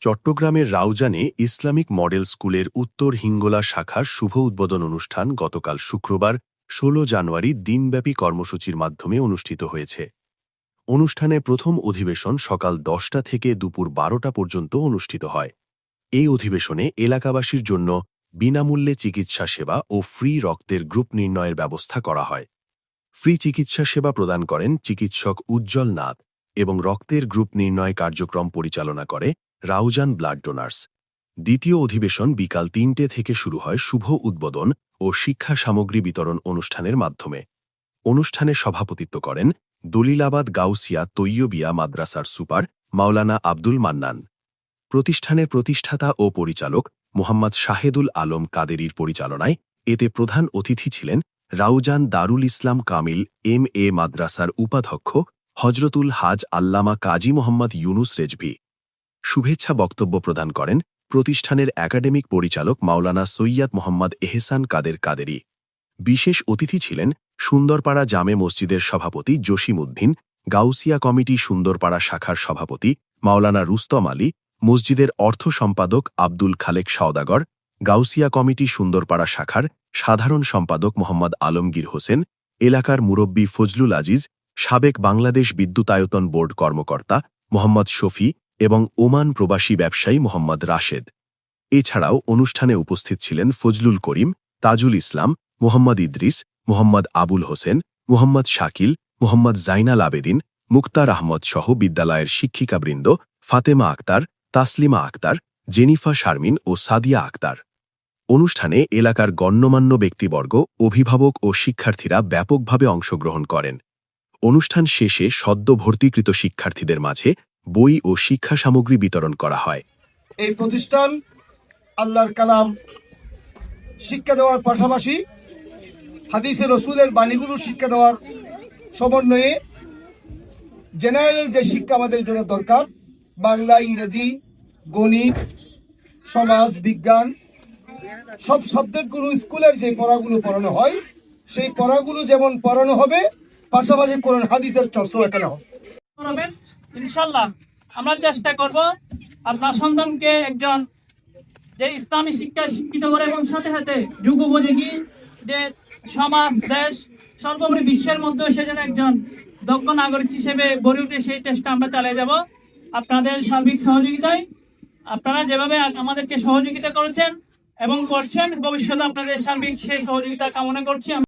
চট্টগ্রামের রাউজানে Islamic model স্কুলের উত্তর হিঙ্গোলা শাখার শুভ উদ্বোধন অনুষ্ঠান গতকাল শুক্রবার ১৬ জানুয়ারি দিনব্যাপী কর্মসূচির মাধ্যমে অনুষ্ঠিত হয়েছে। অনুষ্ঠানে প্রথম অধিবেশন সকাল ১০টা থেকে দুপুর ১২টা পর্যন্ত অনুষ্ঠিত হয়। এই অধিবেশনে এলাকাবাসীর জন্য বিনামূল্যে চিকিৎসা সেবা ও ফ্রি রক্তের গ্রুপ নির্ণয়ের ব্যবস্থা করা হয়। ফ্রি চিকিৎসা সেবা প্রদান করেন চিকিৎসক উজ্জ্বল নাথ এবং রক্তের গ্রুপ নির্ণয় কার্যক্রম পরিচালনা করে রাউজান ব্লাড ডোনার্স। দ্বিতীয় অধিবেশন বিকাল ৩টে থেকে শুরু হয় শুভ উদ্বোধন ও শিক্ষা সামগ্রী বিতরণ অনুষ্ঠানের মাধ্যমে। অনুষ্ঠানে সভাপতিত্ব করেন দলিলাবাদ গাউসিয়া তৈয়বিয়া মাদ্রাসার সুপার মাওলানা আব্দুল মান্নান। প্রতিষ্ঠানের প্রতিষ্ঠাতা ও পরিচালক মোহাম্মদ শাহেদুল আলম কাদেরীর পরিচালনায় এতে প্রধান অতিথি ছিলেন রাউজান দারুল ইসলাম কামিল MA মাদ্রাসার উপাধ্যক্ষ হজরতুল হাজ আল্লামা কাজী মোহাম্মদ ইউনুস রেজভী। শুভেচ্ছা বক্তব্য প্রদান করেন প্রতিষ্ঠানের একাডেমিক পরিচালক মাওলানা সৈয়দ মোহাম্মদ এহসান কাদের কাদেরী। বিশেষ অতিথি ছিলেন সুন্দরপাড়া জামে মসজিদের সভাপতি জসিম উদ্দিন, গাউসিয়া কমিটি সুন্দরপাড়া শাখার সভাপতি মাওলানা রুস্তম আলী, মসজিদের অর্থ সম্পাদক আব্দুল খালেক সওদাগর, গাউসিয়া কমিটি সুন্দরপাড়া শাখার সাধারণ সম্পাদক মোহাম্মদ আলমগীর হোসেন, এলাকার মুরব্বী ফজলুল আজিজ, সাবেক বাংলাদেশ বিদ্যুতায়তন বোর্ড কর্মকর্তা মোহাম্মদ শফি এবং ওমান প্রবাসী ব্যবসায়ী মোহাম্মদ রাশেদ। এছাড়াও অনুষ্ঠানে উপস্থিত ছিলেন ফজলুল করিম, তাজুল ইসলাম, মোহাম্মদ ইদ্রিস, মোহাম্মদ আবুল হোসেন, মোহাম্মদ শাকিল, মোহাম্মদ জাইনাল আবেদিন, মুক্তার আহমদ সহ বিদ্যালয়ের শিক্ষিকাবৃন্দ ফাতেমা আক্তার, তাসলিমা আক্তার, জেনিফা শারমিন ও সাদিয়া আক্তার। অনুষ্ঠানে এলাকার গণ্যমান্য ব্যক্তিবর্গ, অভিভাবক ও শিক্ষার্থীরা ব্যাপকভাবে অংশগ্রহণ করেন। অনুষ্ঠান শেষে সদ্য ভর্তিকৃত শিক্ষার্থীদের মাঝে বই ও শিক্ষা সামগ্রী বিতরণ করা হয়। এই প্রতিষ্ঠান আল্লাহর কালাম শিক্ষা দেওয়ার পাশাপাশি হাদিসে রসুলের বাণীগুলো শিক্ষা দেওয়ার সমন্বয়ে জেনারেল যে শিক্ষা আমাদের জন্য দরকার, বাংলা, ইংরেজি, গণিত, সমাজ বিজ্ঞান, সব সাবজেক্টগুলো স্কুলের যে পড়াগুলো পড়ানো হয় সেই পড়াগুলো যেমন পড়ানো হবে, পাশাপাশি কোরআন হাদিসের চর্চাও এখানে হবে। ইনশাল্লাহ আমরা চেষ্টা করব আপনার সন্তানকে একজন যে ইসলামী শিক্ষায় শিক্ষিত করে এবং সাথে সাথে যুগোপযোগী যে সমাজ, দেশ, সর্বোপরি বিশ্বের মধ্যে সে যেন একজন দক্ষ নাগরিক হিসেবে গড়ে উঠে, সেই চেষ্টা আমরা চালিয়ে যাব আপনাদের সার্বিক সহযোগিতায়। আপনারা যেভাবে আমাদেরকে সহযোগিতা করেছেন এবং করছেন, ভবিষ্যতে আপনাদের সার্বিক সেই সহযোগিতা কামনা করছি।